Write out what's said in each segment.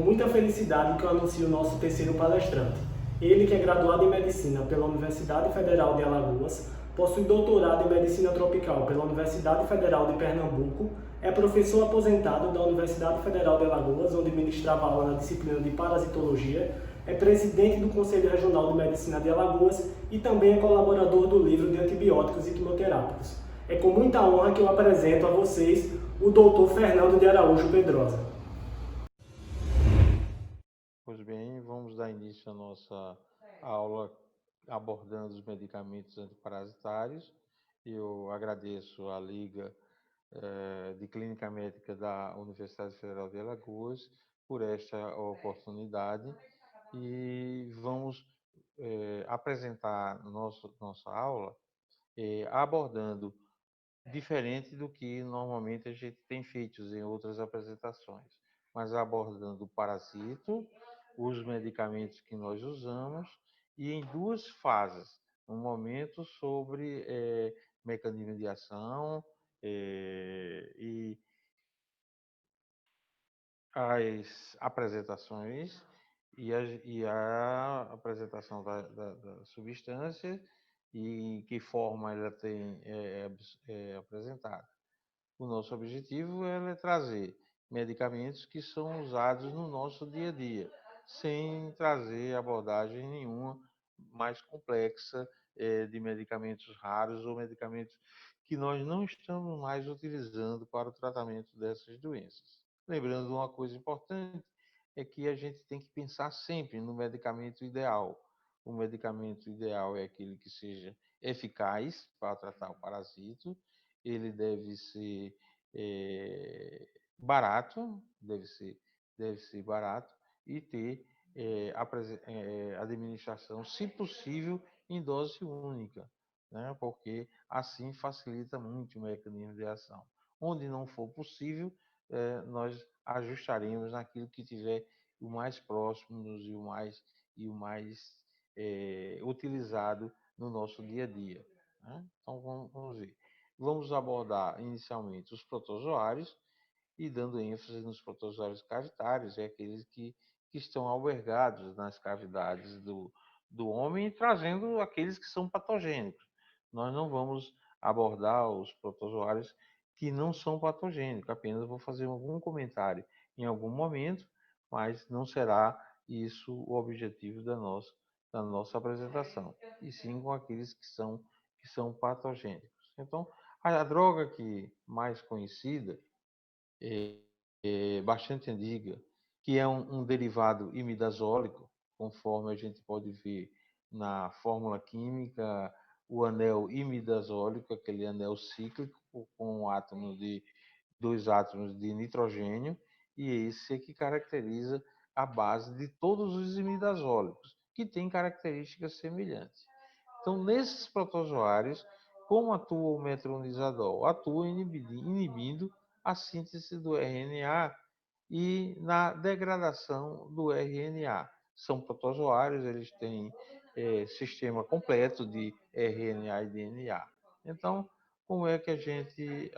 muita felicidade que eu anuncio o nosso terceiro palestrante. Ele, que é graduado em Medicina pela Universidade Federal de Alagoas, possui doutorado em Medicina Tropical pela Universidade Federal de Pernambuco, é professor aposentado da Universidade Federal de Alagoas, onde ministrava aula na disciplina de Parasitologia, é presidente do Conselho Regional de Medicina de Alagoas e também é colaborador do livro de antibióticos e quimioterápicos. É com muita honra que eu apresento a vocês o Dr. Fernando de Araújo Pedrosa. Pois bem, vamos dar início à nossa aula abordando os medicamentos antiparasitários. Eu agradeço à Liga de Clínica Médica da Universidade Federal de Alagoas por esta oportunidade e vamos apresentar nossa aula abordando diferente do que normalmente a gente tem feito em outras apresentações, mas abordando o parasito, os medicamentos que nós usamos e em duas fases. Um momento sobre mecanismo de ação e as apresentações e a apresentação da substância e em que forma ela é apresentada. O nosso objetivo é trazer medicamentos que são usados no nosso dia a dia, sem trazer abordagem nenhuma mais complexa de medicamentos raros ou medicamentos que nós não estamos mais utilizando para o tratamento dessas doenças. Lembrando uma coisa importante, é que a gente tem que pensar sempre no medicamento ideal. O medicamento ideal é aquele que seja eficaz para tratar o parasito, ele deve ser barato, deve ser barato e ter administração, se possível, em dose única, né? Porque assim facilita muito o mecanismo de ação. Onde não for possível, nós ajustaremos naquilo que tiver o mais próximo e o mais utilizado no nosso dia a dia, né? Então vamos ver. Vamos abordar inicialmente os protozoários e dando ênfase nos protozoários cavitários, aqueles que estão albergados nas cavidades do homem, trazendo aqueles que são patogênicos. Nós não vamos abordar os protozoários que não são patogênicos, apenas vou fazer algum comentário em algum momento, mas não será isso o objetivo da nossa apresentação, e sim com aqueles que são patogênicos. Então, a droga que mais conhecida bastante antiga, que é um derivado imidazólico, conforme a gente pode ver na fórmula química, o anel imidazólico, aquele anel cíclico com dois átomos de nitrogênio, e esse é que caracteriza a base de todos os imidazólicos, que têm características semelhantes. Então, nesses protozoários, como atua o metronidazol? Atua inibindo a síntese do RNA e na degradação do RNA. São protozoários, eles têm sistema completo de RNA e DNA. Então, como é que a gente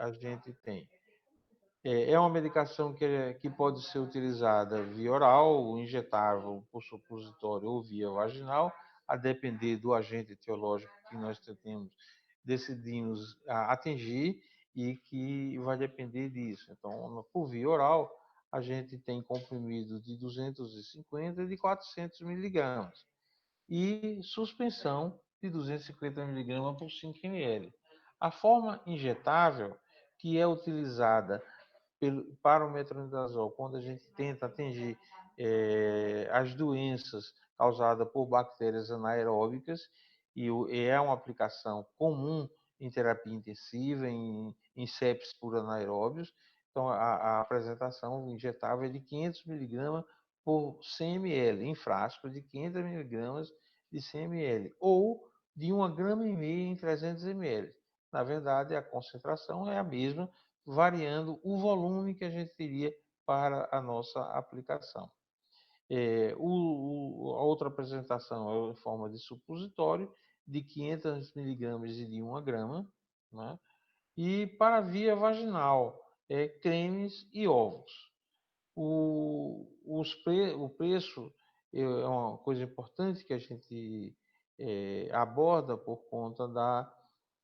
tem? É uma medicação que pode ser utilizada via oral, injetável por supositório ou via vaginal, a depender do agente etiológico que nós decidimos atingir e que vai depender disso. Então, por via oral, a gente tem comprimidos de 250 e de 400 miligramas e suspensão de 250 miligramas por 5 ml. A forma injetável, que é utilizada para o metronidazol, quando a gente tenta atingir as doenças causadas por bactérias anaeróbicas, e é uma aplicação comum em terapia intensiva, em sepsis por anaeróbios. Então, a apresentação injetável é de 500 miligramas por 100 ml, em frasco de 500 miligramas de 100 ml, ou de 1,5 grama em 300 ml. Na verdade, a concentração é a mesma, variando o volume que a gente teria para a nossa aplicação. A outra apresentação é em forma de supositório, de 500 miligramas e de 1 grama, né? E para a via vaginal, cremes e ovos. O preço é uma coisa importante que a gente aborda por conta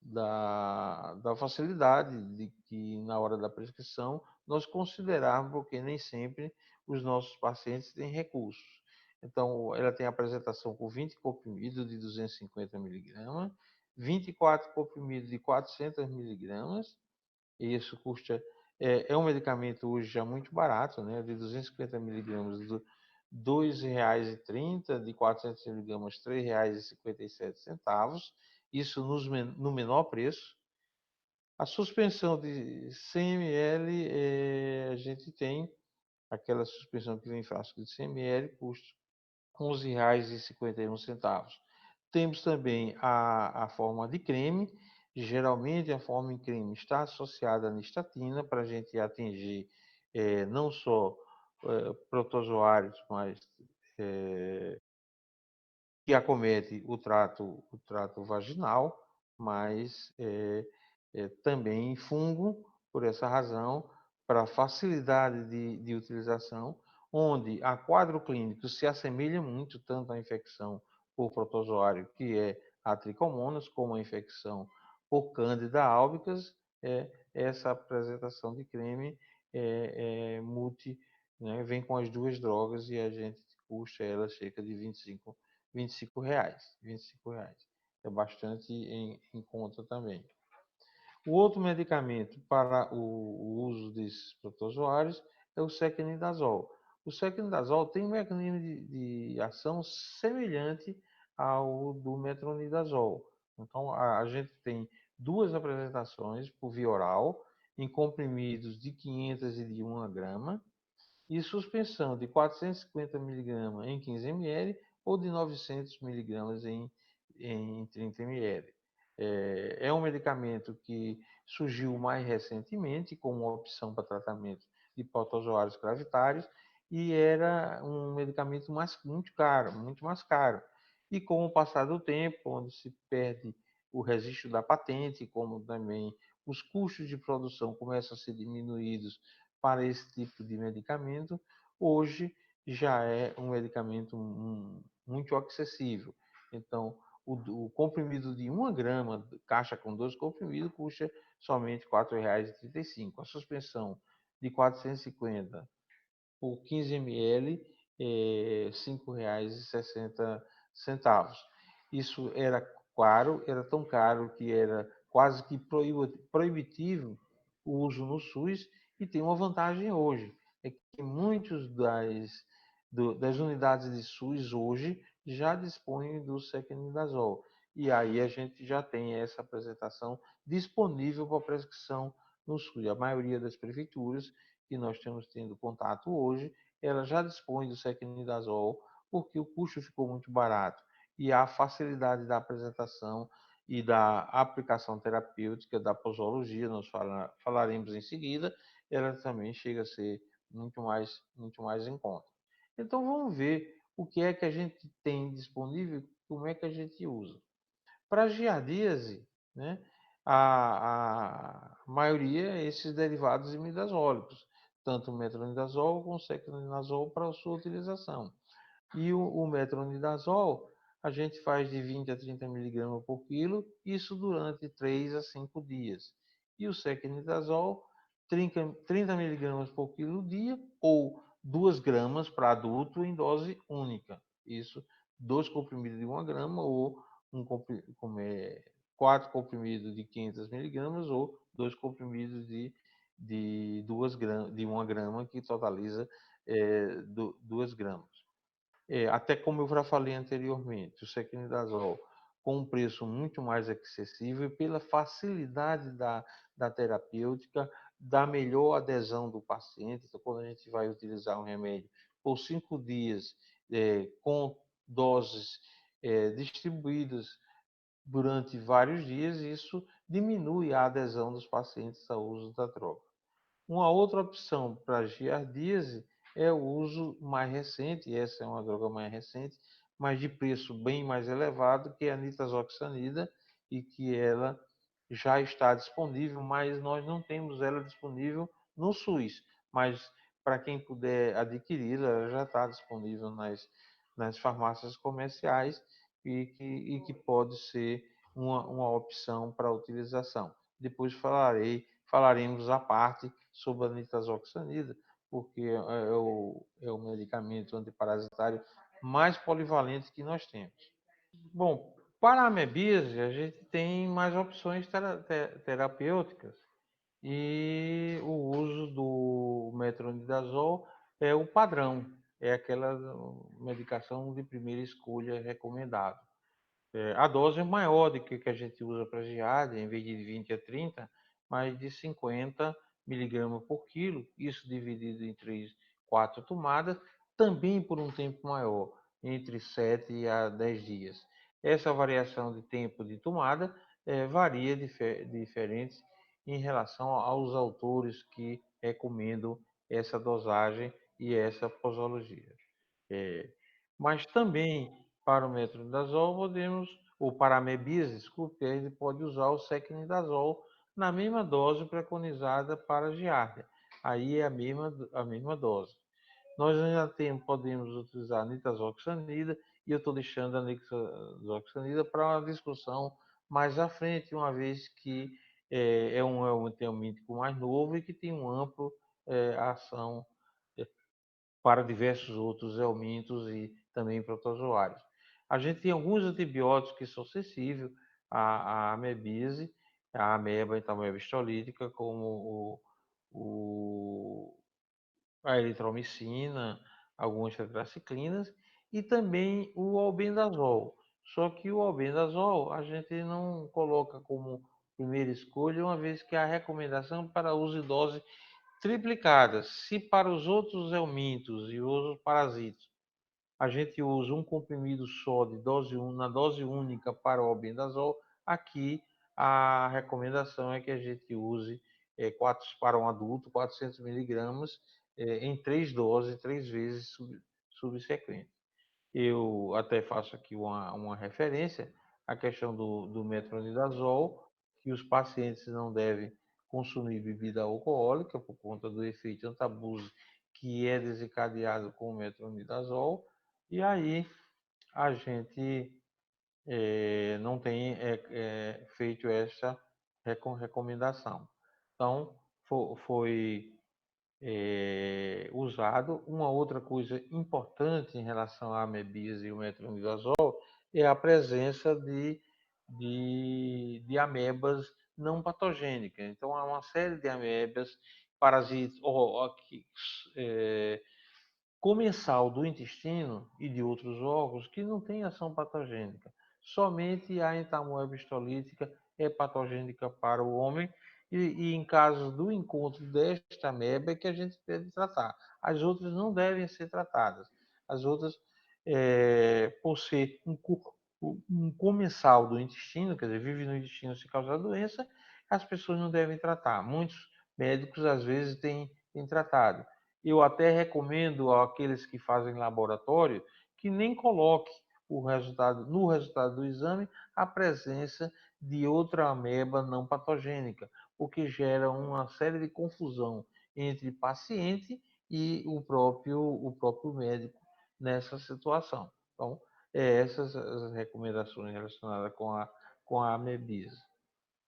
da facilidade de que, na hora da prescrição, nós considerarmos, porque nem sempre os nossos pacientes têm recursos. Então, ela tem a apresentação com 20 comprimidos de 250 miligramas, 24 comprimidos de 400 miligramas, e isso custa. É um medicamento hoje já muito barato, né? De 250 miligramas, R$ 2,30, de 400 miligramas, R$ 3,57. Isso no menor preço. A suspensão de 100 ml, a gente tem aquela suspensão que vem em frasco de 100 ml, custa R$ 11,51. Temos também a forma de creme. Geralmente, a forma em creme está associada à nistatina para a gente atingir não só protozoários, mas que acomete o trato vaginal, mas também fungo, por essa razão, para facilidade de utilização, onde a quadro clínico se assemelha muito tanto à infecção por protozoário, que é a tricomonas, como a infecção por Candida albicans, essa apresentação de creme multi, né, vem com as duas drogas e a gente custa ela cerca de R$ 25. R$ 25. É bastante em conta também. O outro medicamento para o uso desses protozoários é o secnidazol. O secnidazol tem um mecanismo de ação semelhante ao do metronidazol. Então, a gente tem duas apresentações por via oral, em comprimidos de 500 e de 1 grama, e suspensão de 450 miligramas em 15 ml ou de 900 miligramas em 30 ml. É um medicamento que surgiu mais recentemente como uma opção para tratamento de protozoários gravitários e era um medicamento muito mais caro. E com o passar do tempo, onde se perde o registro da patente, como também os custos de produção começam a ser diminuídos para esse tipo de medicamento, hoje já é um medicamento muito acessível. Então, o comprimido de 1 grama, caixa com 2 comprimidos, custa somente R$ 4,35. A suspensão de 450 por 15 ml, R$ 5,60. Isso era caro, era tão caro que era quase que proibitivo o uso no SUS, e tem uma vantagem hoje, é que muitos das unidades de SUS hoje já dispõem do secnidazol. E aí a gente já tem essa apresentação disponível para prescrição no SUS. A maioria das prefeituras que nós estamos tendo contato hoje, ela já dispõe do secnidazol, porque o custo ficou muito barato. E a facilidade da apresentação e da aplicação terapêutica da posologia, nós falaremos em seguida, ela também chega a ser muito mais em conta. Então vamos ver o que é que a gente tem disponível, como é que a gente usa. Para a giardíase, né, a maioria é esses derivados imidazólicos, tanto o metronidazol como o secnidazol para a sua utilização. E o metronidazol, a gente faz de 20 a 30 miligramas por quilo, isso durante 3 a 5 dias. E o secnidazol, 30 miligramas por quilo dia, ou 2 gramas para adulto em dose única. Isso, 2 comprimidos de 1 grama, ou 4 comprimidos de 500 miligramas, ou 2 comprimidos de 1 grama, que totaliza 2 gramas. Até como eu já falei anteriormente, o secnidazol com um preço muito mais acessível pela facilidade da terapêutica, da melhor adesão do paciente. Então, quando a gente vai utilizar um remédio por 5 dias, com doses distribuídas durante vários dias, isso diminui a adesão dos pacientes ao uso da droga. Uma outra opção para a giardíase é o uso mais recente, e essa é uma droga mais recente, mas de preço bem mais elevado, que é a nitazoxanida, e que ela já está disponível, mas nós não temos ela disponível no SUS. Mas para quem puder adquirir, ela já está disponível nas farmácias comerciais e que pode ser uma opção para utilização. Depois falaremos à parte sobre a nitazoxanida, porque é o medicamento antiparasitário mais polivalente que nós temos. Bom, para a amebíase, a gente tem mais opções terapêuticas e o uso do metronidazol é o padrão, é aquela medicação de primeira escolha recomendada. A dose é maior do que a gente usa para giardia, em vez de 20 a 30, mas de 50 miligramas por quilo, isso dividido em 3, 4 tomadas, também por um tempo maior, entre 7 a 10 dias. Essa variação de tempo de tomada varia diferente em relação aos autores que recomendam essa dosagem e essa posologia. É, mas também para o metronidazol podemos, ou para a amebíase, desculpe, ele pode usar o secnidazol na mesma dose preconizada para a giardia. Aí é a mesma dose. Nós ainda podemos utilizar a nitazoxanida e eu estou deixando a nitazoxanida para uma discussão mais à frente, uma vez que tem um mítico mais novo e que tem um amplo ação para diversos outros helmintos e também protozoários. A gente tem alguns antibióticos que são sensíveis à amebise, à ameba, então, ameba histolítica, como a eritromicina, algumas tetraciclinas e também o albendazol. Só que o albendazol a gente não coloca como primeira escolha, uma vez que a recomendação para uso de dose triplicadas. Se para os outros helmintos e outros parasitos a gente usa um comprimido só na dose única para o albendazol, aqui a recomendação é que a gente use para um adulto 400 miligramas em 3 doses, 3 vezes subsequentes. Eu até faço aqui uma referência à questão do metronidazol, que os pacientes não devem consumir bebida alcoólica por conta do efeito antabuse que é desencadeado com o metronidazol, e aí a gente não tem feito essa recomendação. Então, foi usado. Uma outra coisa importante em relação à amebise e o metronidazol é a presença de amebas não patogênicas. Então, há uma série de amebas, parasitas, comensal do intestino e de outros órgãos que não tem ação patogênica. Somente a entamoeba histolítica é patogênica para o homem e em caso do encontro desta ameba é que a gente deve tratar. As outras não devem ser tratadas. As outras, por ser um comensal do intestino, quer dizer, vive no intestino se causar doença, as pessoas não devem tratar. Muitos médicos, às vezes, têm tratado. Eu até recomendo àqueles que fazem laboratório que nem coloque no resultado do exame a presença de outra ameba não patogênica, porque gera uma série de confusão entre paciente e o próprio médico nessa situação. Então, essas as recomendações relacionadas com a amebise.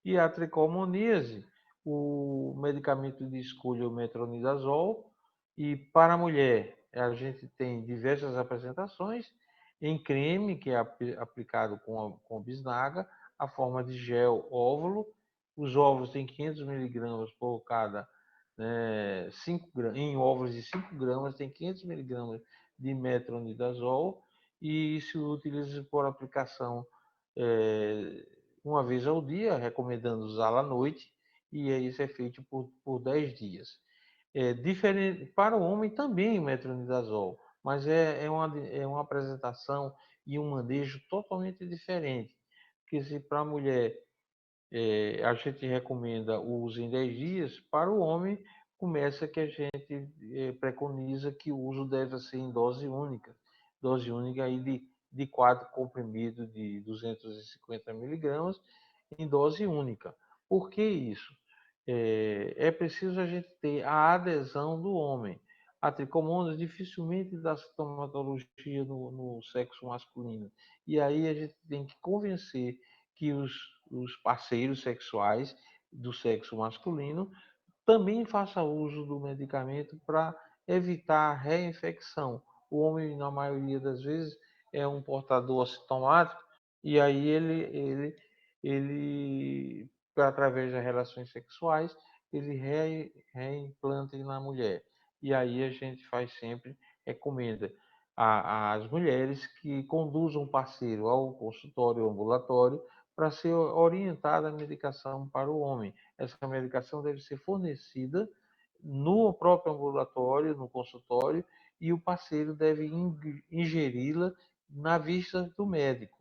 E a tricomoníase, o medicamento de escolha é o metronidazol, e para a mulher a gente tem diversas apresentações, em creme, que é aplicado com bisnaga, a forma de gel óvulo, os óvulos têm 500 miligramas por cada, né, em óvulos de 5 gramas tem 500 miligramas de metronidazol e se utiliza por aplicação uma vez ao dia, recomendando usá-la à noite, e isso é feito por 10 dias. Diferente, para o homem também o metronidazol, mas é uma apresentação e um manejo totalmente diferente. Porque se para a mulher a gente recomenda o uso em 10 dias, para o homem começa que a gente preconiza que o uso deve ser em dose única aí de 4 comprimidos de 250 miligramas em dose única. Por que isso? É preciso a gente ter a adesão do homem. a tricomonas dificilmente dá sintomatologia no sexo masculino. E aí a gente tem que convencer que os parceiros sexuais do sexo masculino também faça uso do medicamento para evitar a reinfecção. O homem, na maioria das vezes, é um portador assintomático e aí ele através das relações sexuais, ele reimplanta na mulher. E aí a gente faz sempre, recomenda às mulheres que conduzam o parceiro ao consultório ambulatório para ser orientada a medicação para o homem. Essa medicação deve ser fornecida no próprio ambulatório, no consultório, e o parceiro deve ingeri-la na vista do médico,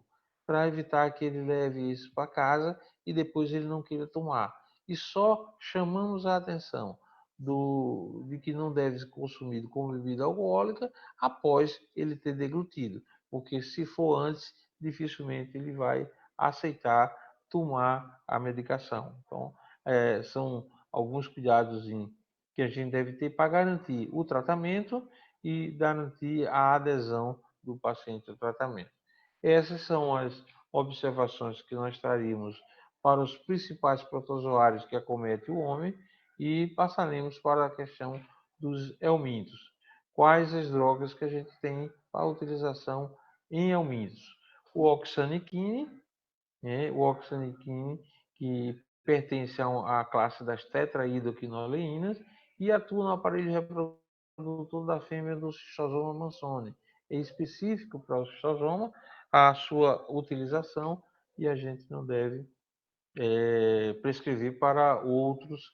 para evitar que ele leve isso para casa e depois ele não queira tomar. E só chamamos a atenção de que não deve ser consumido com bebida alcoólica após ele ter deglutido, porque se for antes, dificilmente ele vai aceitar tomar a medicação. Então, são alguns cuidados que a gente deve ter para garantir o tratamento e garantir a adesão do paciente ao tratamento. Essas são as observações que nós traríamos para os principais protozoários que acometem o homem e passaremos para a questão dos helmintos. Quais as drogas que a gente tem para utilização em helmintos? O oxaniquine, o oxaniquine, que pertence à classe das tetraidoquinoleinas e atua no aparelho reprodutor da fêmea do Schistosoma mansoni. É específico para o Schistosoma a sua utilização e a gente não deve prescrever para outros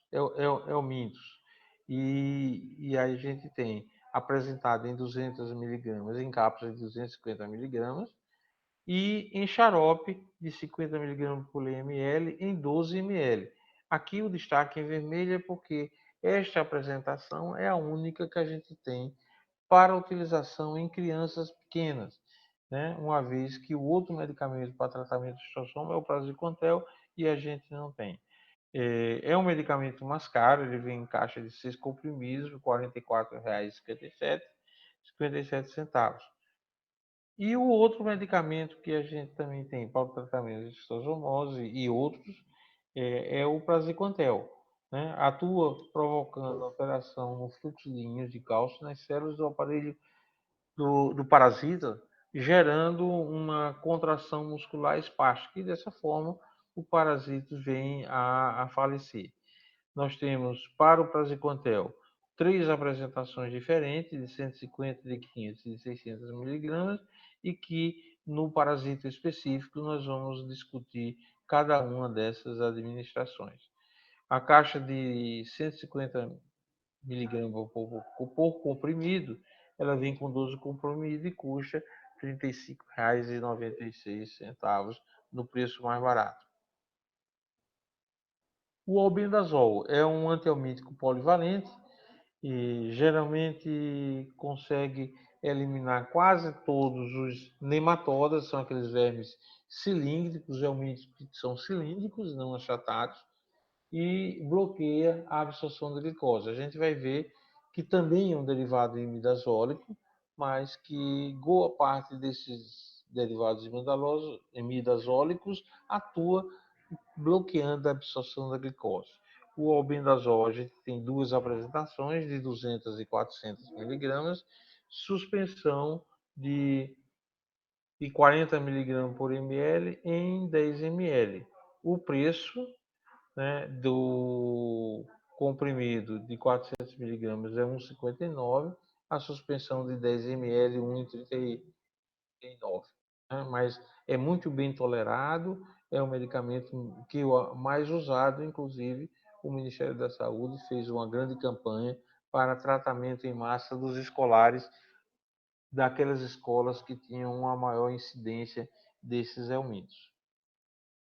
helmintos. E aí a gente tem apresentado em 200 miligramas, em cápsulas de 250 miligramas, e em xarope de 50 mg por ml em 12 ml. Aqui o destaque em vermelho é porque esta apresentação é a única que a gente tem para utilização em crianças pequenas, né? Uma vez que o outro medicamento para tratamento de xistosoma é o praziquantel e a gente não tem. É um medicamento mais caro, ele vem em caixa de 6 comprimidos, R$ 44,57. E o outro medicamento que a gente também tem para o tratamento de cistosomose e outros é o praziquantel, né? Atua provocando alteração no fluxo de íons de cálcio nas células do aparelho do parasita, gerando uma contração muscular espástica e dessa forma o parasita vem a falecer. Nós temos para o praziquantel 3 apresentações diferentes, de 150, de 500 e de 600 miligramas, e que no parasita específico nós vamos discutir cada uma dessas administrações. A caixa de 150 miligramas por comprimido, ela vem com 12 comprimidos e custa R$ 35,96 no preço mais barato. O albendazol é um antihelmíntico polivalente e geralmente consegue eliminar quase todos os nematodas, são aqueles vermes cilíndricos, helmínticos que são cilíndricos, não achatados, e bloqueia a absorção da glicose. A gente vai ver que também é um derivado imidazólico, mas que boa parte desses derivados imidazólicos atua bloqueando a absorção da glicose. O albendazol, a gente tem duas apresentações, de 200 e 400 miligramas, suspensão de 40 miligramas por ml em 10 ml. O preço, né, do comprimido de 400 miligramas é 1,59, a suspensão de 10 ml 1,39. Né? Mas é muito bem tolerado, é um medicamento que é o mais usado, inclusive o Ministério da Saúde fez uma grande campanha para tratamento em massa dos escolares daquelas escolas que tinham uma maior incidência desses helmintos.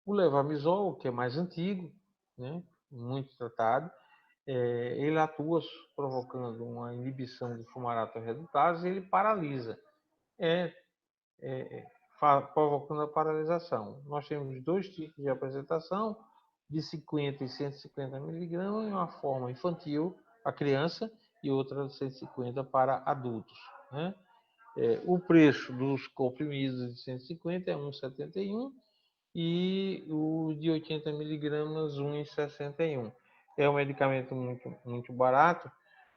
O levamisol, que é mais antigo, né, muito tratado, ele atua provocando uma inibição do fumarato redutase e ele paralisa, provocando a paralisação. Nós temos dois tipos de apresentação, de 50 e 150 miligramas, em uma forma infantil, a criança, e outra de 150 para adultos, né? O preço dos comprimidos de 150 é 1,71 e o de 80 miligramas 1,61. É um medicamento muito barato,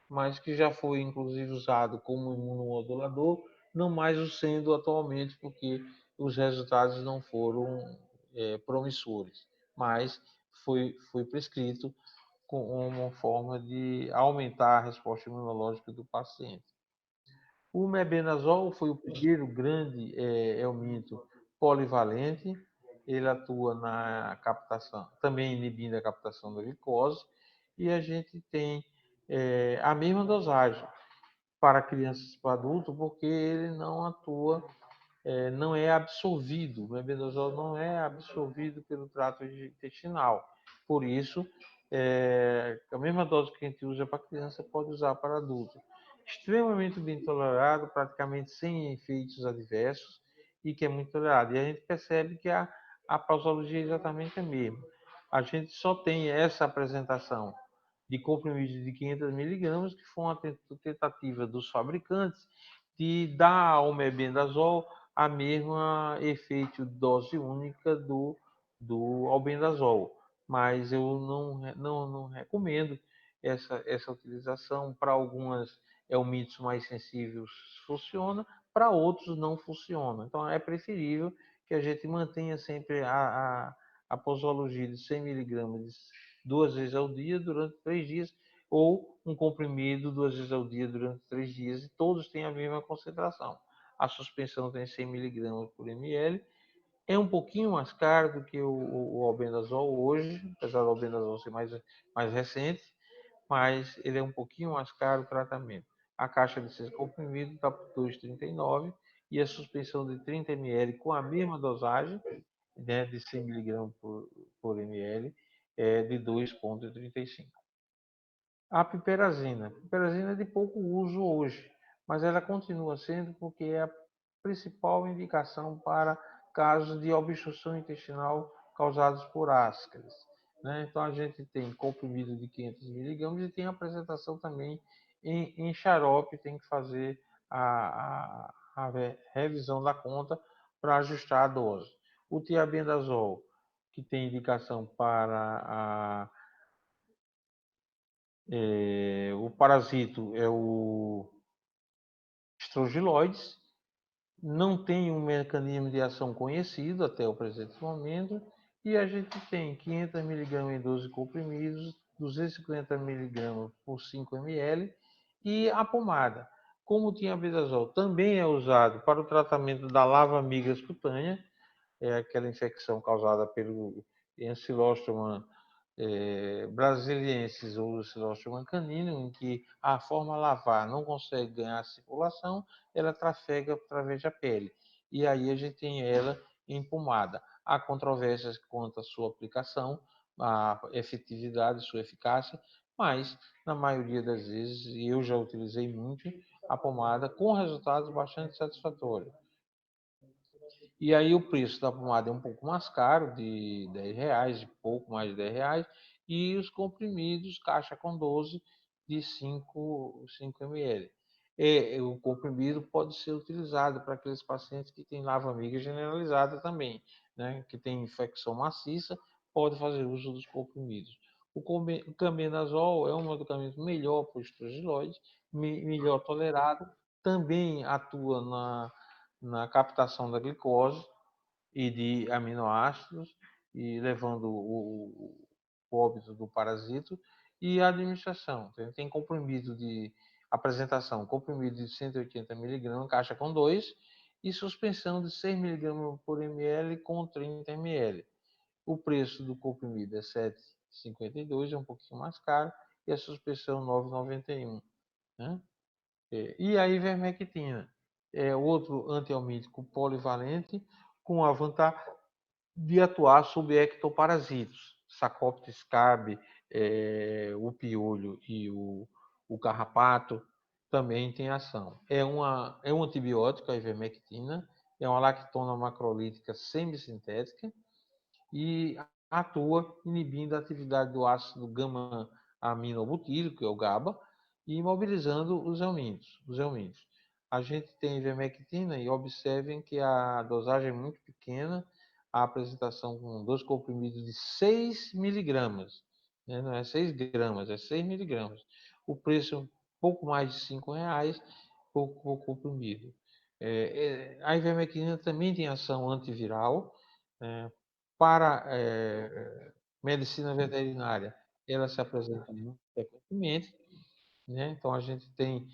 mas que já foi inclusive usado como imunomodulador, não mais o sendo atualmente, porque os resultados não foram promissores, mas foi prescrito como uma forma de aumentar a resposta imunológica do paciente. O mebendazol foi o primeiro grande helminto polivalente. Ele atua na captação, também inibindo a captação da glicose, e a gente tem a mesma dosagem para crianças e para adultos, porque ele não atua, não é absorvido, o mebendazol não é absorvido pelo trato intestinal. Por isso, a mesma dose que a gente usa para criança pode usar para adulto. Extremamente bem tolerado, praticamente sem efeitos adversos, e que é muito tolerado. E a gente percebe que a posologia é exatamente a mesma. A gente só tem essa apresentação de comprimidos de 500 miligramas, que foi uma tentativa dos fabricantes de dar ao mebendazol a mesma efeito dose única do albendazol. Mas eu não recomendo essa utilização. Para algumas helmintos mais sensíveis funciona, para outros não funciona. Então é preferível que a gente mantenha sempre a posologia de 100 miligramas 2 vezes ao dia durante 3 dias, ou um comprimido 2 vezes ao dia durante 3 dias, e todos têm a mesma concentração. A suspensão tem 100 miligramas por ml, é um pouquinho mais caro do que o albendazol hoje, apesar do albendazol ser mais recente, mas ele é um pouquinho mais caro o tratamento. A caixa de 6 comprimidos está por 2,39 e a suspensão de 30 ml com a mesma dosagem, né, de 100 miligramas por ml, é de 2,35. A piperazina. A piperazina é de pouco uso hoje, mas ela continua sendo porque é a principal indicação para casos de obstrução intestinal causados por ascaris, né? Então a gente tem comprimido de 500 miligramas e tem apresentação também em xarope, tem que fazer a revisão da conta para ajustar a dose. O tiabendazol, que tem indicação para o parasito é o estrogiloides, não tem um mecanismo de ação conhecido até o presente momento, e a gente tem 500 miligramas em 12 comprimidos, 250 miligramas por 5 ml, e a pomada. Como o tiabendazol também é usado para o tratamento da lava-amigas cutânea, é aquela infecção causada pelo Ancylostoma brasiliensis ou Ancylostoma canino, em que a forma lavar não consegue ganhar circulação, ela trafega através da pele. E aí a gente tem ela em pomada. Há controvérsias quanto à sua aplicação, a efetividade, sua eficácia, mas na maioria das vezes, e eu já utilizei muito, a pomada com resultados bastante satisfatórios. E aí o preço da pomada é um pouco mais caro, de R$ 10, de pouco mais de R$ 10, e os comprimidos, caixa com 12, de 5 ml. O comprimido pode ser utilizado para aqueles pacientes que têm lava-amiga generalizada também, né? Que tem infecção maciça, pode fazer uso dos comprimidos. O cambendazol é um medicamento melhor para o estrogiloide, melhor tolerado, também atua na captação da glicose e de aminoácidos, e levando o óbito do parasito, e a administração. Então, tem comprimido de apresentação, comprimido de 180 miligramas, caixa com 2, e suspensão de 6 miligramas por ml com 30 ml. O preço do comprimido é 7,52, é um pouquinho mais caro, e a suspensão 9,91, né? E a ivermectina é outro antihelmíntico polivalente com a vantagem de atuar sobre ectoparasitos. Sarcóptes carbe, o piolho e o carrapato também tem ação. É um antibiótico, a ivermectina, é uma lactona macrolítica semissintética e atua inibindo a atividade do ácido gama-aminobutírico, que é o GABA, e imobilizando os helmintos. A gente tem ivermectina e observem que a dosagem é muito pequena, a apresentação com 2 comprimidos de 6 miligramas, né? Não é 6 gramas, é 6 miligramas. O preço é um pouco mais de R$ 5 por comprimido. A ivermectina também tem ação antiviral, né? Para medicina veterinária, ela se apresenta muito frequentemente, né? Então, a gente tem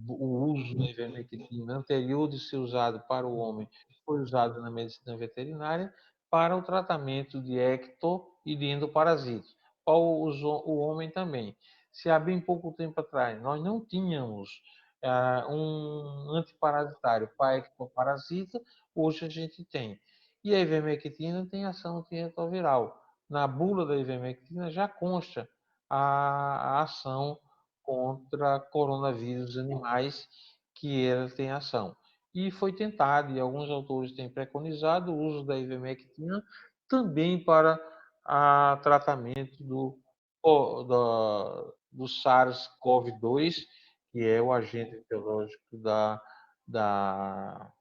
o uso da ivermectina anterior de ser usado para o homem, foi usado na medicina veterinária para o tratamento de ecto e de endoparasitos. O homem também. Se há bem pouco tempo atrás nós não tínhamos um antiparasitário para ectoparasita, hoje a gente tem. E a ivermectina tem ação antirretroviral. Na bula da ivermectina já consta a ação contra coronavírus animais que ela tem ação. E foi tentado, e alguns autores têm preconizado, o uso da ivermectina também para tratamento do SARS-CoV-2, que é o agente biológico da, da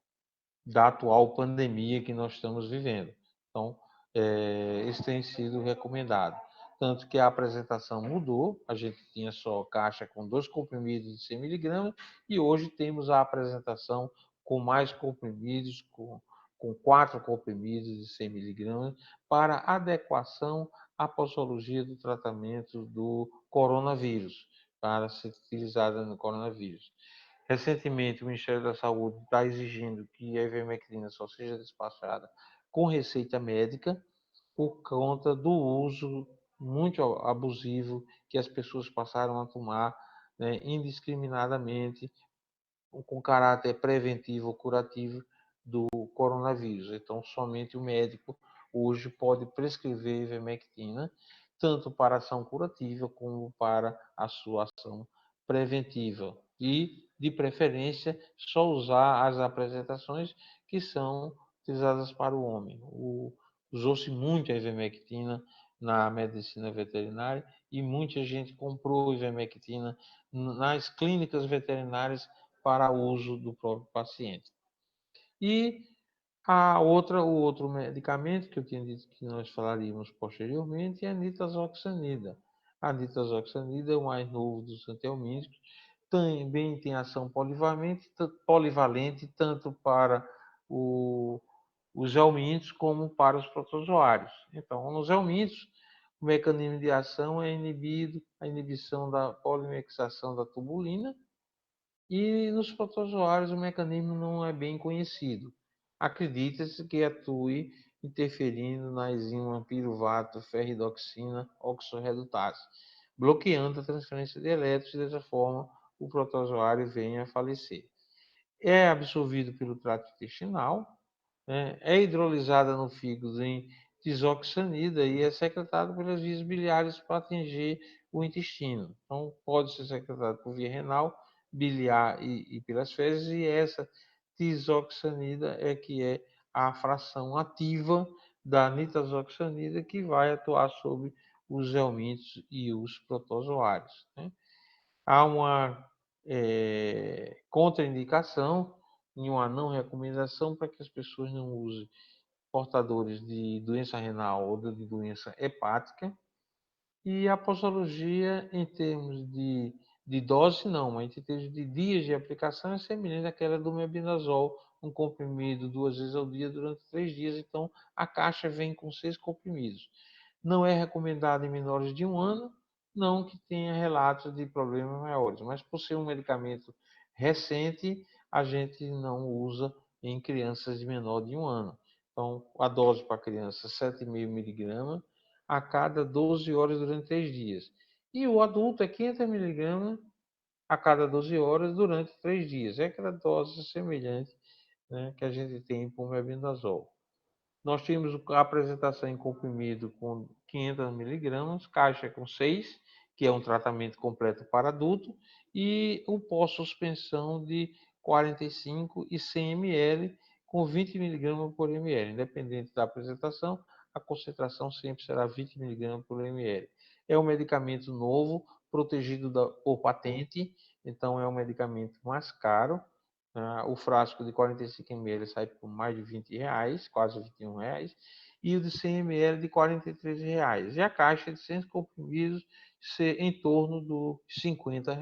atual pandemia que nós estamos vivendo. Então, isso tem sido recomendado. Tanto que a apresentação mudou, a gente tinha só caixa com 2 comprimidos de 100 miligramas e hoje temos a apresentação com mais comprimidos, com 4 comprimidos de 100 miligramas, para adequação à posologia do tratamento do coronavírus, para ser utilizada no coronavírus. Recentemente, o Ministério da Saúde está exigindo que a ivermectina só seja despachada com receita médica por conta do uso muito abusivo que as pessoas passaram a tomar, né, indiscriminadamente, com caráter preventivo ou curativo do coronavírus. Então, somente o médico hoje pode prescrever ivermectina, tanto para ação curativa como para a sua ação preventiva. E, de preferência, só usar as apresentações que são utilizadas para o homem. Usou-se muito a ivermectina na medicina veterinária e muita gente comprou ivermectina nas clínicas veterinárias para uso do próprio paciente. E o outro medicamento que eu tinha dito que nós falaríamos posteriormente é a nitazoxanida. A nitazoxanida é o mais novo dos antihelmínticos, também tem ação polivalente tanto para os helmintos como para os protozoários. Então, nos helmintos, o mecanismo de ação é a inibição da polimerização da tubulina, e nos protozoários o mecanismo não é bem conhecido. Acredita-se que atue interferindo na enzima piruvato ferridoxina oxorredutase, bloqueando a transferência de elétrons e dessa forma o protozoário vem a falecer. É absorvido pelo trato intestinal, né? É hidrolisada no fígado em tisoxanida e é secretado pelas vias biliares para atingir o intestino. Então, pode ser secretado por via renal, biliar e pelas fezes, e essa tisoxanida é que é a fração ativa da nitazoxanida que vai atuar sobre os helmintos e os protozoários, né? Há uma contraindicação e uma não recomendação para que as pessoas não usem portadores de doença renal ou de doença hepática. E a posologia, em termos de dose, não, mas em termos de dias de aplicação, é semelhante àquela do mebendazol, um comprimido 2 vezes ao dia durante 3 dias. Então, a caixa vem com 6 comprimidos. Não é recomendado em menores de 1 ano, não que tenha relatos de problemas maiores, mas por ser um medicamento recente, a gente não usa em crianças de menor de 1 ano. Então, a dose para criança, 7,5 miligramas a cada 12 horas durante 3 dias. E o adulto é 500 miligramas a cada 12 horas durante 3 dias. É aquela dose semelhante, né, que a gente tem para o mebendazol. Nós temos a apresentação em comprimido com 500 miligramas, caixa com 6, que é um tratamento completo para adulto, e o pós-suspensão de 45 e 100 ml com 20 miligramas por ml. Independente da apresentação, a concentração sempre será 20 miligramas por ml. É um medicamento novo, protegido por patente, então é um medicamento mais caro. O frasco de 45 ml sai por mais de R$ 20, quase R$ 21, e o de 100 ml de R$ 43. E a caixa de 100 comprimidos ser em torno dos R$ 50.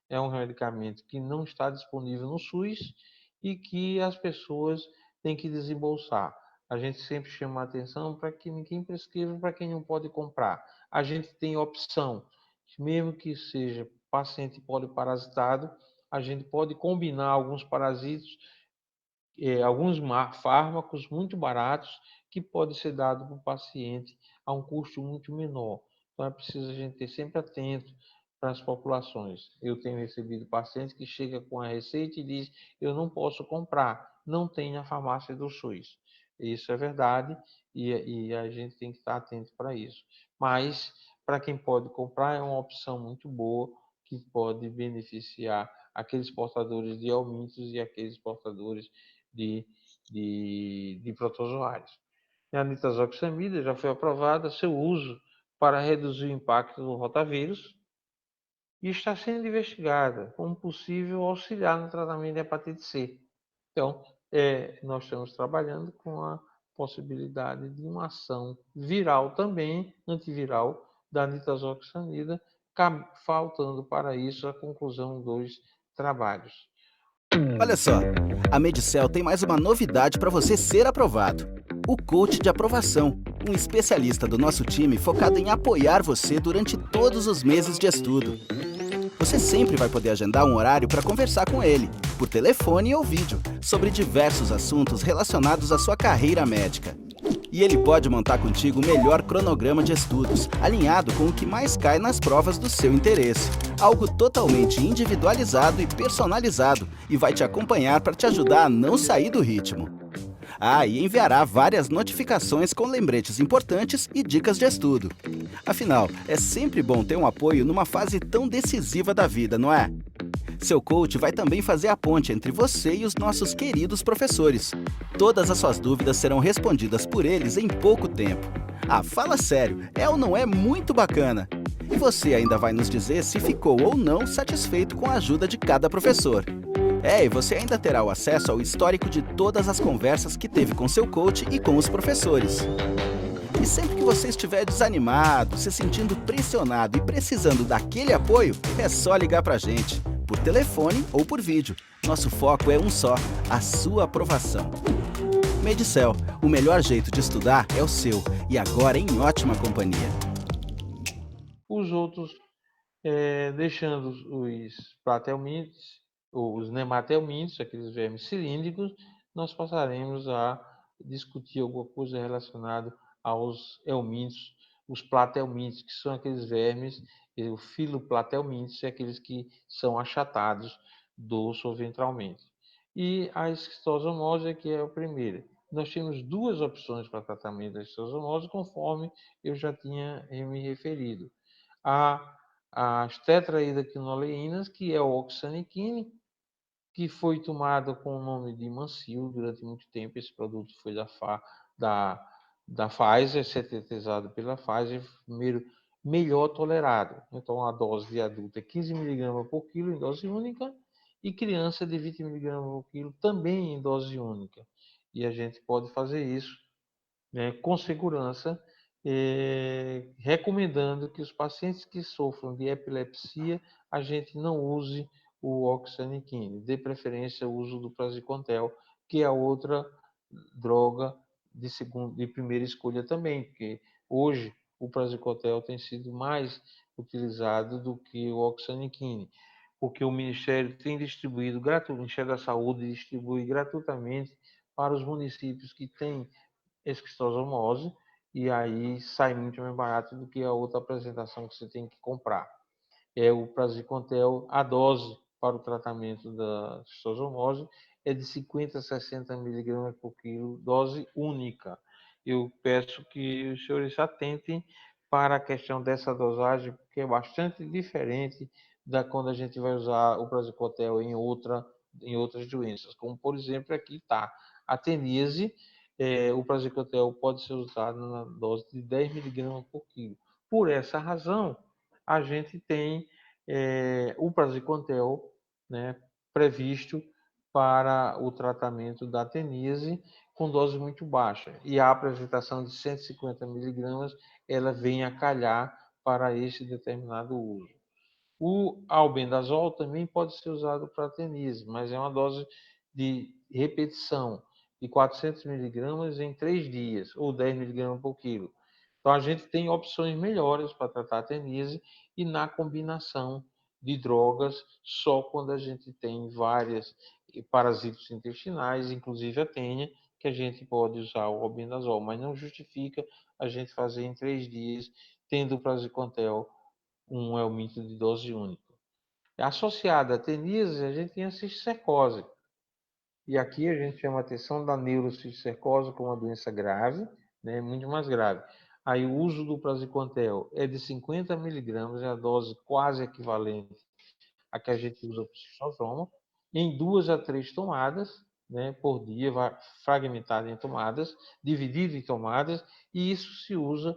É um medicamento que não está disponível no SUS e que as pessoas têm que desembolsar. A gente sempre chama a atenção para que ninguém prescreva para quem não pode comprar. A gente tem opção, mesmo que seja paciente poliparasitado, a gente pode combinar alguns parasitos, alguns fármacos muito baratos que pode ser dado para o paciente a um custo muito menor. Então é preciso a gente ter sempre atento para as populações. Eu tenho recebido pacientes que chegam com a receita e diz: eu não posso comprar, não tem na farmácia do SUS. Isso é verdade e a gente tem que estar atento para isso. Mas para quem pode comprar é uma opção muito boa que pode beneficiar aqueles portadores de helmintos e aqueles portadores de protozoários. A nitazoxanida já foi aprovada seu uso para reduzir o impacto do rotavírus e está sendo investigada como possível auxiliar no tratamento de hepatite C. Então, nós estamos trabalhando com a possibilidade de uma ação viral também, antiviral, da nitazoxanida, faltando para isso a conclusão dos trabalhos. Olha só, a Medicel tem mais uma novidade para você ser aprovado. O coach de aprovação, um especialista do nosso time focado em apoiar você durante todos os meses de estudo. Você sempre vai poder agendar um horário para conversar com ele, por telefone ou vídeo, sobre diversos assuntos relacionados à sua carreira médica. E ele pode montar contigo o melhor cronograma de estudos, alinhado com o que mais cai nas provas do seu interesse. Algo totalmente individualizado e personalizado, e vai te acompanhar para te ajudar a não sair do ritmo. E enviará várias notificações com lembretes importantes e dicas de estudo. Afinal, é sempre bom ter um apoio numa fase tão decisiva da vida, não é? Seu coach vai também fazer a ponte entre você e os nossos queridos professores. Todas as suas dúvidas serão respondidas por eles em pouco tempo. Fala sério, é ou não é muito bacana? E você ainda vai nos dizer se ficou ou não satisfeito com a ajuda de cada professor. E você ainda terá o acesso ao histórico de todas as conversas que teve com seu coach e com os professores. E sempre que você estiver desanimado, se sentindo pressionado e precisando daquele apoio, é só ligar pra gente, por telefone ou por vídeo. Nosso foco é um só, a sua aprovação. Medicel, o melhor jeito de estudar é o seu, e agora em ótima companhia. Os outros, deixando os platelmintes, os nematelmintes, aqueles vermes cilíndricos, nós passaremos a discutir alguma coisa relacionada aos helmintos, os platelmintes, que são aqueles vermes, o filoplatelmintes, aqueles que são achatados dorsoventralmente. E a esquistosomose, que é a primeira. Nós temos duas opções para tratamento da esquistosomose, conforme eu já tinha me referido. As tetrahidraquinoleinas, que é o oxaniquine, que foi tomado com o nome de Mancil durante muito tempo. Esse produto foi da Pfizer, sintetizado pela Pfizer, melhor tolerado. Então, a dose de adulto é 15 mg por quilo em dose única e criança de 20 mg por quilo também em dose única. E a gente pode fazer isso, né, com segurança, recomendando que os pacientes que sofram de epilepsia, a gente não use o oxaniquine, de preferência o uso do praziquantel, que é a outra droga de primeira escolha também, porque hoje o praziquantel tem sido mais utilizado do que o oxaniquine, porque o Ministério tem distribuído, o Ministério da Saúde distribui gratuitamente para os municípios que têm esquistosomose, e aí sai muito mais barato do que a outra apresentação que você tem que comprar. É o praziquantel, a dose para o tratamento da esquistosomose é de 50 a 60 mg por quilo, dose única. Eu peço que os senhores se atentem para a questão dessa dosagem, porque é bastante diferente da quando a gente vai usar o praziquantel em outras doenças, como por exemplo aqui está a teníase. O praziquantel pode ser usado na dose de 10 mg por quilo. Por essa razão, a gente tem o praziquantel, né, previsto para o tratamento da teníase com dose muito baixa. E a apresentação de 150 miligramas, ela vem a calhar para esse determinado uso. O albendazol também pode ser usado para teníase, mas é uma dose de repetição de 400 miligramas em 3 dias, ou 10 miligramas por quilo. Então, a gente tem opções melhores para tratar a teníase e na combinação de drogas, só quando a gente tem várias parasitos intestinais, inclusive a tênia, que a gente pode usar o albendazol, mas não justifica a gente fazer em 3 dias, tendo o praziquantel um aumento de dose única. Associada à teníase, a gente tem a cisticercose. E aqui a gente chama a atenção da neurocisticercose como uma doença grave, né, muito mais grave. Aí o uso do praziquantel é de 50 miligramas, é a dose quase equivalente à que a gente usa para o cistosoma, em 2 a 3 tomadas, né, por dia, fragmentado em tomadas, dividido em tomadas, e isso se usa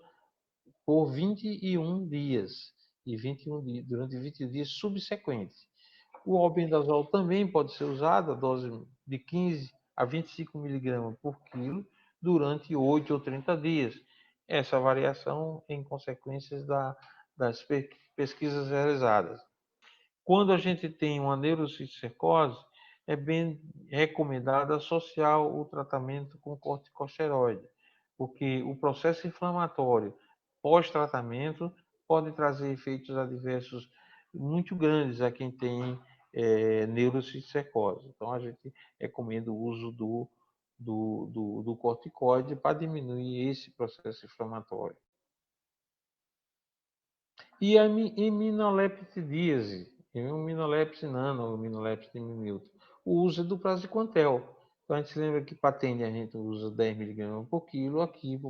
por 21 dias, e 21 dias, durante 21 dias subsequentes. O albendazol também pode ser usado, a dose de 15 a 25 miligramas por quilo, durante 8 ou 30 dias. Essa variação em consequências das pesquisas realizadas. Quando a gente tem uma neurocisticercose, é bem recomendado associar o tratamento com corticosteroide, porque o processo inflamatório pós-tratamento pode trazer efeitos adversos muito grandes a quem tem neurocisticercose. Então, a gente recomenda o uso do corticoide para diminuir esse processo inflamatório. E a iminoleptidíase, iminolepse nano, iminolepse diminuto, o uso é do praziquantel. Então, a gente se lembra que para tênia a gente usa 10 miligramas por quilo, aqui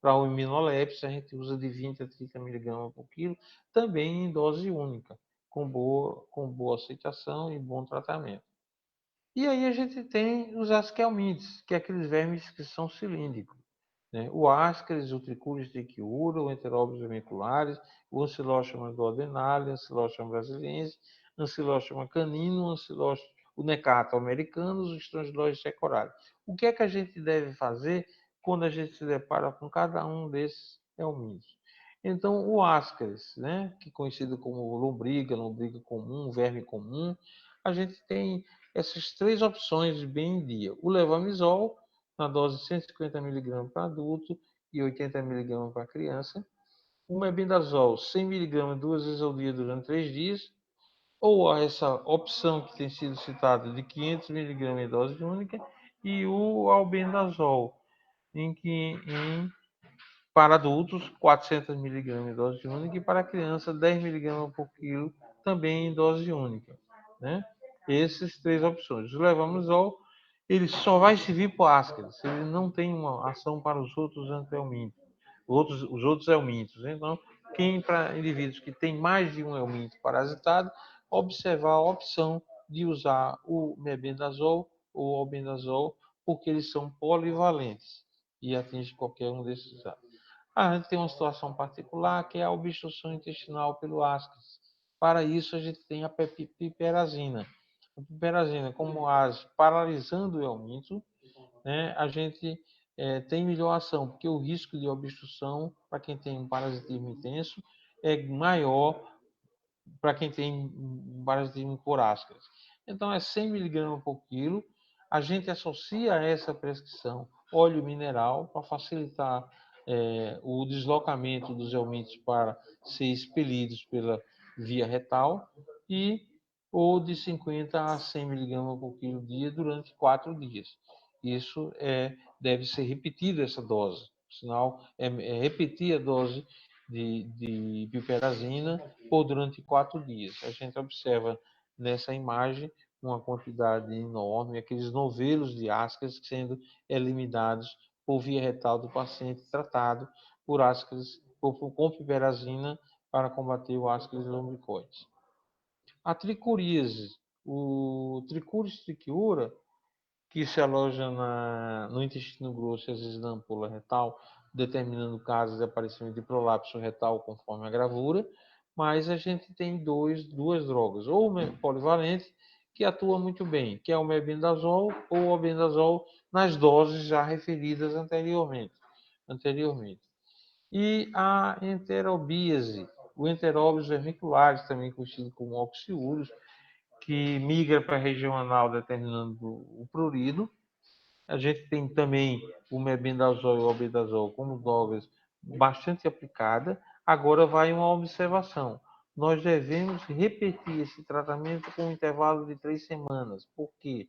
para o iminolepse a gente usa de 20 a 30 miligramas por quilo, também em dose única, com boa aceitação e bom tratamento. E aí a gente tem os asquelmintes, que é aqueles vermes que são cilíndricos, né? O Ascaris, o Trichuris trichiura, o Enterobius vermicularis, o Ancylostomum duodenale, Ancylostomum brasiliense, Ancylostomum canino, o Necato americanus, o Strongyloides secorale. O que é que a gente deve fazer quando a gente se depara com cada um desses helmintos? Então, o Ascaris, né, que é conhecido como lombriga comum, verme comum, a gente tem essas 3 opções bem em dia. O levamisol, na dose de 150 mg para adulto e 80 mg para criança. O mebendazol, 100 mg 2 vezes ao dia durante 3 dias. Ou essa opção que tem sido citada de 500 mg em dose única. E o albendazol, para adultos, 400 mg em dose única e para criança, 10 mg por quilo, também em dose única, né? Essas 3 opções. O levamisol, ele só vai servir para o Ascaris, ele não tem uma ação para os outros antihelmintos, os outros helmintos. Então, para indivíduos que têm mais de um helminto parasitado, observar a opção de usar o mebendazol ou o albendazol, porque eles são polivalentes e atingem qualquer um desses atos. A gente tem uma situação particular que é a obstrução intestinal pelo Ascaris. Para isso, a gente tem a piperazina. A piperazina, como age paralisando o helminto, né, a gente tem melhor ação, porque o risco de obstrução para quem tem um parasitismo intenso é maior para quem tem parasitismo por Ascaris. Então, é 100 mg por quilo. A gente associa a essa prescrição óleo mineral para facilitar o deslocamento dos helmintos para ser expelidos pela via retal e ou de 50 a 100 mg por quilo dia durante 4 dias. Isso deve ser repetida essa dose, sinal repetir a dose de piperazina por durante 4 dias. A gente observa nessa imagem uma quantidade enorme, aqueles novelos de Ascaris sendo eliminados por via retal do paciente tratado por Ascaris com piperazina para combater o Ascaris lumbricoides. A tricuríase, o Trichuris trichiura, que se aloja no intestino grosso e às vezes na ampola retal, determinando casos de aparecimento de prolapso retal conforme a gravura, mas a gente tem duas drogas, ou o polivalente, que atua muito bem, que é o mebendazol ou o albendazol nas doses já referidas anteriormente. E a enterobíase, o enteróbios vermiculares, também conhecido como oxiúros, que migra para a região anal determinando o prurido. A gente tem também o mebendazol e o albendazol como drogas bastante aplicada. Agora vai uma observação. Nós devemos repetir esse tratamento com um intervalo de 3 semanas. Por quê?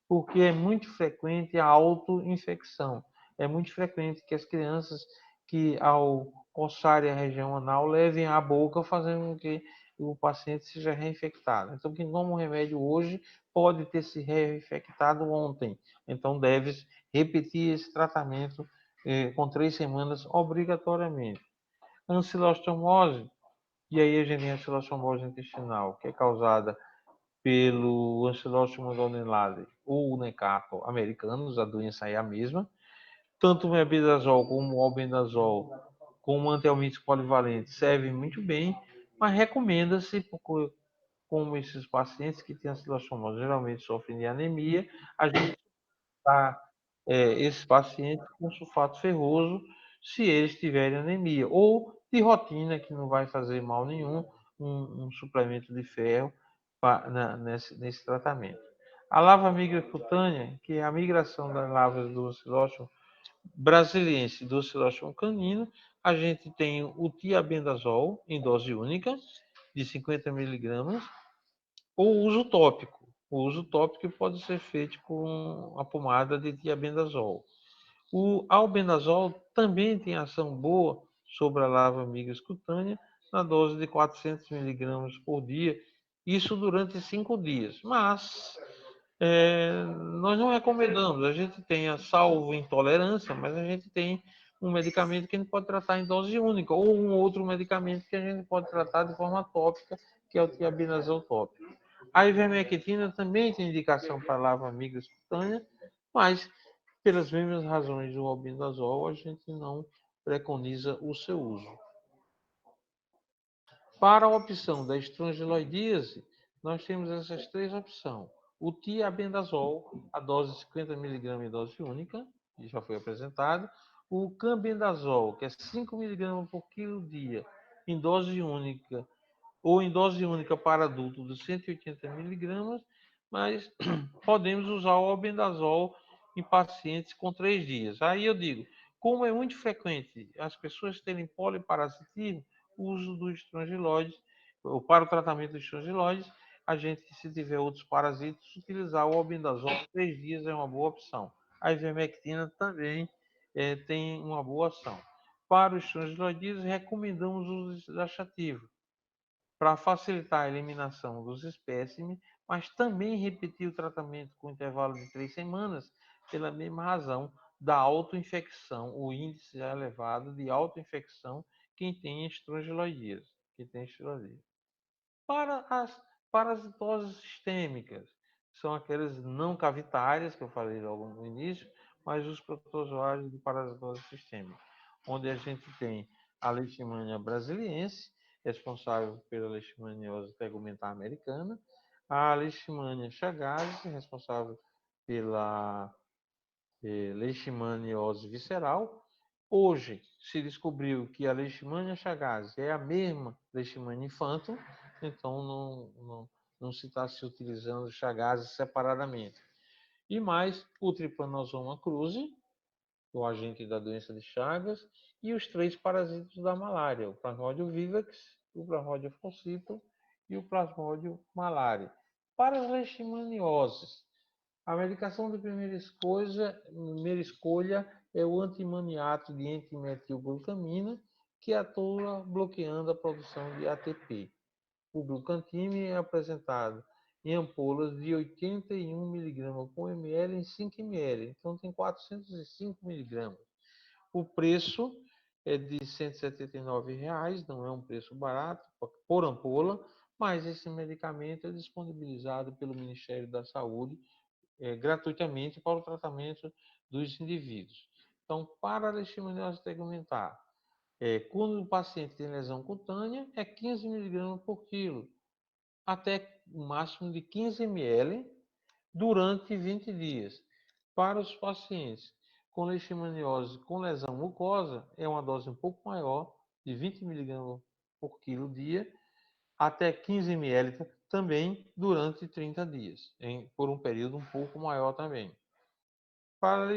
Porque é muito frequente a autoinfecção. É muito frequente que as crianças que ao coçarem a região anal levem à boca, fazendo com que o paciente seja reinfectado. Então, quem toma um remédio hoje pode ter se reinfectado ontem. Então, deve repetir esse tratamento com 3 semanas obrigatoriamente. Ancilostomose, e aí a gente tem a ancilostomose intestinal, que é causada pelo Ancilostomos ordinale ou o Necato americanos, a doença é a mesma. Tanto o mebendazol como o albendazol, como antihelmíntico polivalente, servem muito bem, mas recomenda-se, como esses pacientes que têm ancilostomose geralmente sofrem de anemia, a gente está esses pacientes com sulfato ferroso, se eles tiverem anemia, ou de rotina, que não vai fazer mal nenhum, um suplemento de ferro nesse tratamento. A lava migra cutânea, que é a migração das lavas do Ancilostomos brasiliense e do Ancilostomos canino, a gente tem o tiabendazol em dose única, de 50 miligramas, ou uso tópico. O uso tópico pode ser feito com a pomada de tiabendazol. O albendazol também tem ação boa sobre a larva amigas cutânea na dose de 400 miligramas por dia, isso durante 5 dias. Mas nós não recomendamos. A gente tem a salvo intolerância, mas a gente tem um medicamento que a gente pode tratar em dose única, ou um outro medicamento que a gente pode tratar de forma tópica, que é o tiabendazol tópico. A ivermectina também tem indicação para larva amigas cutânea, mas pelas mesmas razões do albendazol, a gente não preconiza o seu uso. Para a opção da estrongiloidíase, nós temos essas 3 opções. O tiabendazol, a dose 50 mg em dose única, que já foi apresentado. O cambendazol, que é 5 mg por quilo dia, em dose única, ou em dose única para adulto de 180 mg, mas podemos usar o albendazol em pacientes com 3 dias. Aí eu digo, como é muito frequente as pessoas terem poliparasitismo, o uso do estrongiloide, ou para o tratamento do estrongiloide, a gente, se tiver outros parasitas, utilizar o albendazol em 3 dias é uma boa opção. A ivermectina também tem uma boa ação. Para os estrongiloides, recomendamos o uso laxativo para facilitar a eliminação dos espécimes, mas também repetir o tratamento com intervalo de 3 semanas, pela mesma razão da autoinfecção, o índice elevado de autoinfecção quem tem estrongiloidíase, Para as parasitoses sistêmicas, são aquelas não cavitárias, que eu falei logo no início, mas os protozoários de parasitose sistêmica, onde a gente tem a Leishmania brasiliense, responsável pela leishmaniose tegumentar americana, a Leishmania chagas, responsável pela leishmaniose visceral. Hoje se descobriu que a Leishmania chagas é a mesma Leishmania infantum, então não se está se utilizando chagas separadamente. E mais o Trypanosoma cruzi, o agente da doença de Chagas, e os 3 parasitas da malária, o Plasmodium vivax, o Plasmodium falciparum e o Plasmodium malariae. Para as leishmanioses, a medicação de primeira escolha é o antimoniato de entimetilglutamina, que atua bloqueando a produção de ATP. O glucantime é apresentado em ampolas de 81 mg por ml em 5 ml, então tem 405 mg. O preço é de R$ 179, não é um preço barato por ampola, mas esse medicamento é disponibilizado pelo Ministério da Saúde gratuitamente para o tratamento dos indivíduos. Então, para a leishmaniose tegumentar, Quando o paciente tem lesão cutânea, é 15 miligramas por quilo, até o máximo de 15 ml durante 20 dias. Para os pacientes com leishmaniose com lesão mucosa, é uma dose um pouco maior, de 20 miligramas por quilo dia, até 15 ml também durante 30 dias, por um período um pouco maior também. Para a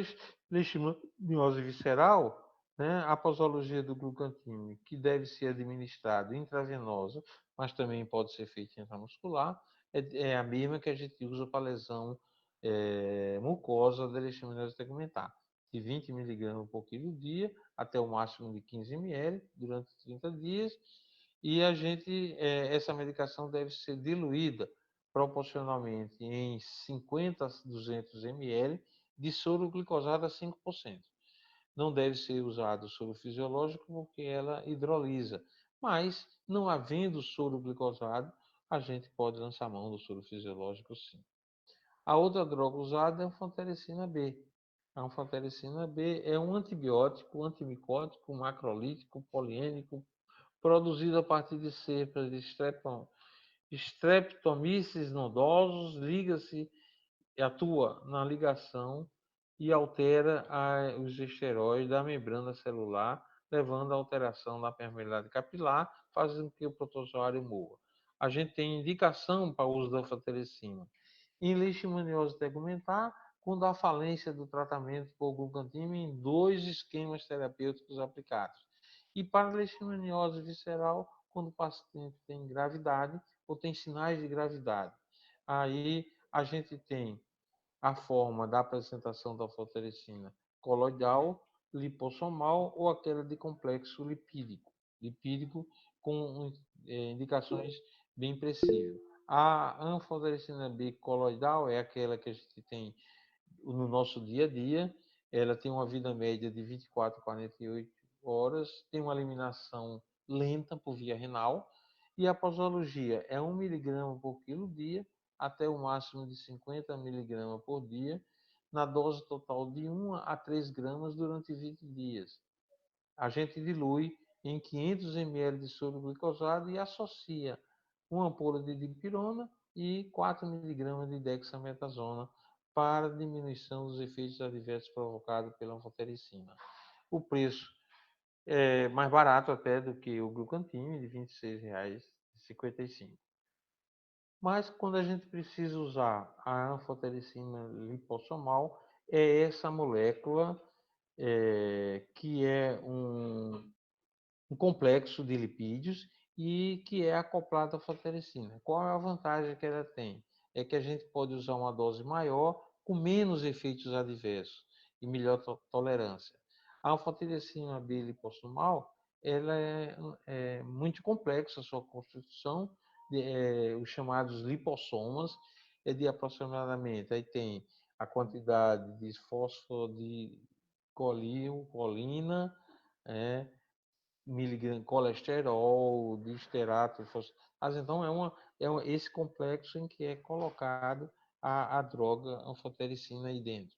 leishmaniose visceral, né, a posologia do glucantina, que deve ser administrado intravenosa, mas também pode ser feita intramuscular, é a mesma que a gente usa para lesão mucosa da leishmaniose tegumentar, de 20 miligramas por quilo dia, até o máximo de 15 ml durante 30 dias, e essa medicação deve ser diluída proporcionalmente em 50 a 200 ml de soro glicosado a 5%. Não deve ser usado soro fisiológico porque ela hidrolisa, mas não havendo soro glicosado, a gente pode lançar mão do soro fisiológico sim. A outra droga usada é a anfotericina B. A anfotericina B é um antibiótico, antimicótico, macrolítico, poliênico, produzido a partir de cepas de Streptomyces nodosos, liga-se e atua na ligação e altera os esteróides da membrana celular, levando à alteração da permeabilidade capilar, fazendo com que o protozoário morra. A gente tem indicação para o uso da anfotericina em leishmaniose tegumentar, quando há falência do tratamento por glucantina em 2 esquemas terapêuticos aplicados. E para leishmaniose visceral, quando o paciente tem gravidade ou tem sinais de gravidade. Aí a gente tem a forma da apresentação da anfotericina coloidal, lipossomal ou aquela de complexo lipídico com indicações bem precisas. A anfotericina B coloidal é aquela que a gente tem no nosso dia a dia, ela tem uma vida média de 24 a 48 horas, tem uma eliminação lenta por via renal, e a posologia é 1 miligrama por quilo dia, até o máximo de 50 miligramas por dia, na dose total de 1 a 3 gramas durante 20 dias. A gente dilui em 500 ml de soro glicosado e associa uma ampola de dipirona e 4 miligramas de dexametasona para diminuição dos efeitos adversos provocados pela anfotericina. O preço é mais barato até do que o Glucantime, de R$ 26,55. Mas quando a gente precisa usar a anfotericina lipossomal, é essa molécula que é um complexo de lipídios e que é acoplado à anfotericina. Qual é a vantagem que ela tem? É que a gente pode usar uma dose maior com menos efeitos adversos e melhor tolerância. A anfotericina B lipossomal, ela é muito complexa a sua constituição, os chamados lipossomas, é de aproximadamente, aí tem a quantidade de fosfodietilcolina, miligrama colesterol, de esterato, mas então esse complexo em que é colocado a droga anfotericina aí dentro.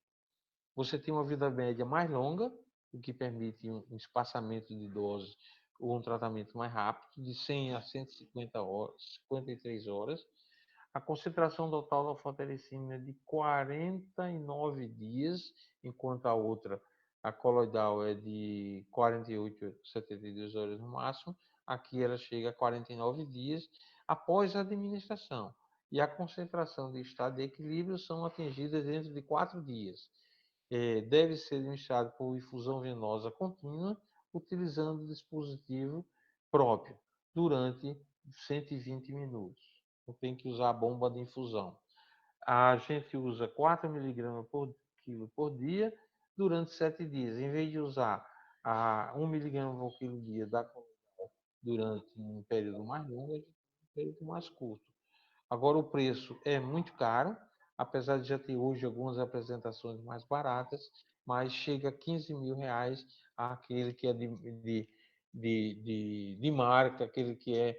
Você tem uma vida média mais longa, o que permite um espaçamento de dose ou um tratamento mais rápido, de 100 a 150 horas, 53 horas. A concentração total da anfotericina é de 49 dias, enquanto a outra, a coloidal, é de 48 a 72 horas no máximo. Aqui ela chega a 49 dias após a administração. E a concentração de estado de equilíbrio são atingidas dentro de 4 dias. Deve ser administrado por infusão venosa contínua, utilizando o dispositivo próprio, durante 120 minutos. Não tem que usar a bomba de infusão. A gente usa 4 miligramas por quilo por dia durante 7 dias. Em vez de usar 1 miligrama por quilo por dia durante um período mais longo, a gente tem um período mais curto. Agora o preço é muito caro, apesar de já ter hoje algumas apresentações mais baratas, mas chega a 15 mil reais aquele que é de marca, aquele que é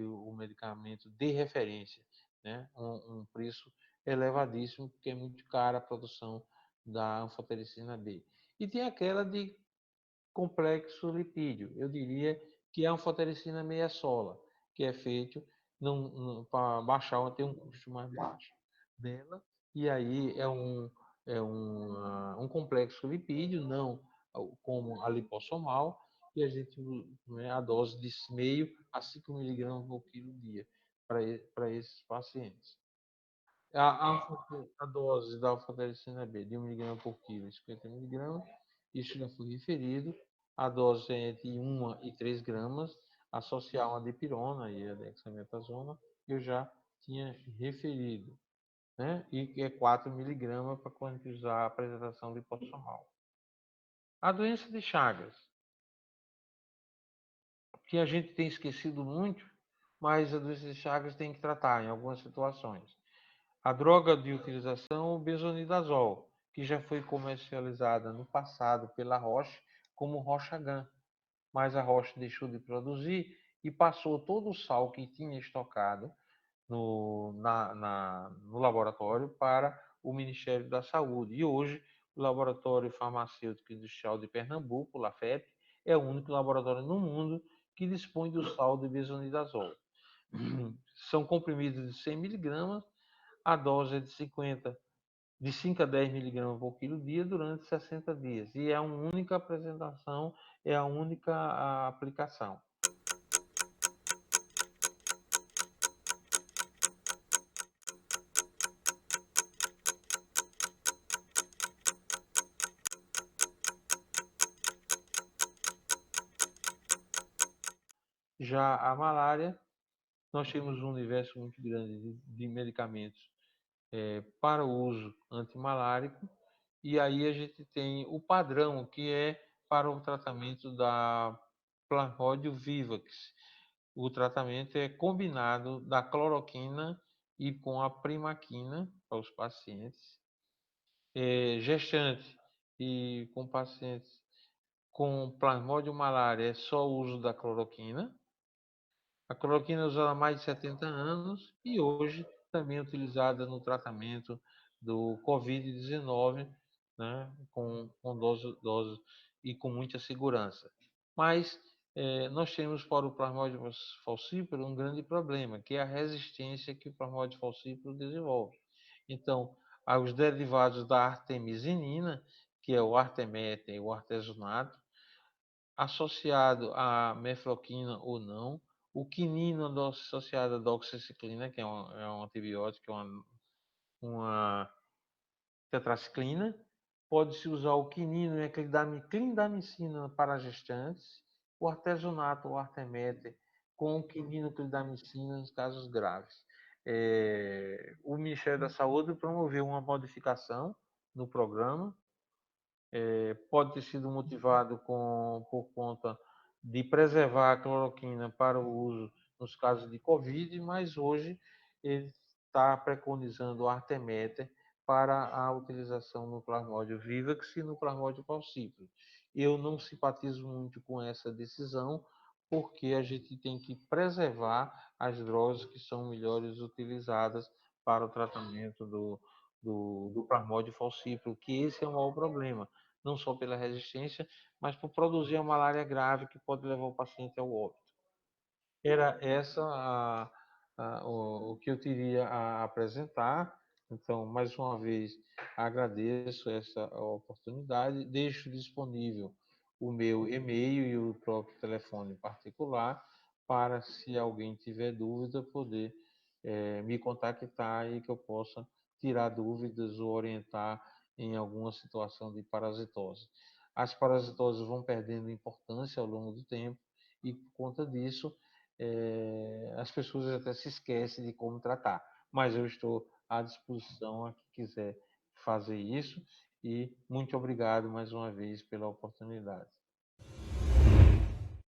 o medicamento de referência, né? Um preço elevadíssimo, porque é muito cara a produção da anfotericina B. E tem aquela de complexo lipídio. Eu diria que é a anfotericina meia sola, que é feito para baixar, ter um custo mais baixo dela, e aí um complexo lipídio, não como a lipossomal, e a gente, né, a dose de meio a 5 miligramas por quilo dia para esses pacientes. A dose da anfotericina B de 1 miligrama por quilo e 50 miligramas, isso já foi referido. A dose é de 1 e 3 gramas, associar uma dipirona e a dexametasona, eu já tinha referido, né? E que é 4 miligramas para quando usar a apresentação lipossomal. A doença de Chagas, que a gente tem esquecido muito, mas a doença de Chagas tem que tratar em algumas situações. A droga de utilização, o benzonidazol, que já foi comercializada no passado pela Roche como Roxagan, mas a Roche deixou de produzir e passou todo o sal que tinha estocado no laboratório para o Ministério da Saúde. E hoje, o Laboratório Farmacêutico Industrial de Pernambuco, LAFEP, é o único laboratório no mundo que dispõe do sal de benzonidazol. São comprimidos de 100 miligramas, a dose é de 5 a 10 miligramas por quilo dia durante 60 dias. E é a única apresentação, é a única aplicação. Já a malária, nós temos um universo muito grande de medicamentos para o uso antimalárico, e aí a gente tem o padrão, que é para o tratamento da Plasmodium vivax. O tratamento é combinado da cloroquina e com a primaquina para os pacientes. Gestante e com pacientes com Plasmodium malária é só o uso da cloroquina. A cloroquina é usada há mais de 70 anos e hoje também é utilizada no tratamento do Covid-19, né, com dose e com muita segurança. Mas nós temos para o Plasmodium falciparum um grande problema, que é a resistência que o Plasmodium falciparum desenvolve. Então, os derivados da artemisinina, que é o artemeter e o artesunato, associado à mefloquina ou não, o quinino associado à doxiciclina, que é um antibiótico, uma tetraciclina. Pode-se usar o quinino e a clindamicina para gestantes, o artesunato ou artemeter com quinino clindamicina nos casos graves. O Ministério da Saúde promoveu uma modificação no programa, pode ter sido motivado por conta de preservar a cloroquina para o uso nos casos de Covid, mas hoje ele está preconizando o artemeter para a utilização no Plasmodium vivax e no Plasmodium falciparum. Eu não simpatizo muito com essa decisão, porque a gente tem que preservar as drogas que são melhores utilizadas para o tratamento do Plasmodium falciparum, que esse é o maior problema, não só pela resistência, mas por produzir a malária grave que pode levar o paciente ao óbito. Era essa o que eu teria a apresentar. Então, mais uma vez, agradeço essa oportunidade, deixo disponível o meu e-mail e o próprio telefone particular para, se alguém tiver dúvida, poder me contactar e que eu possa tirar dúvidas ou orientar em alguma situação de parasitose. As parasitoses vão perdendo importância ao longo do tempo e, por conta disso, as pessoas até se esquecem de como tratar. Mas eu estou à disposição a quem quiser fazer isso, e muito obrigado mais uma vez pela oportunidade.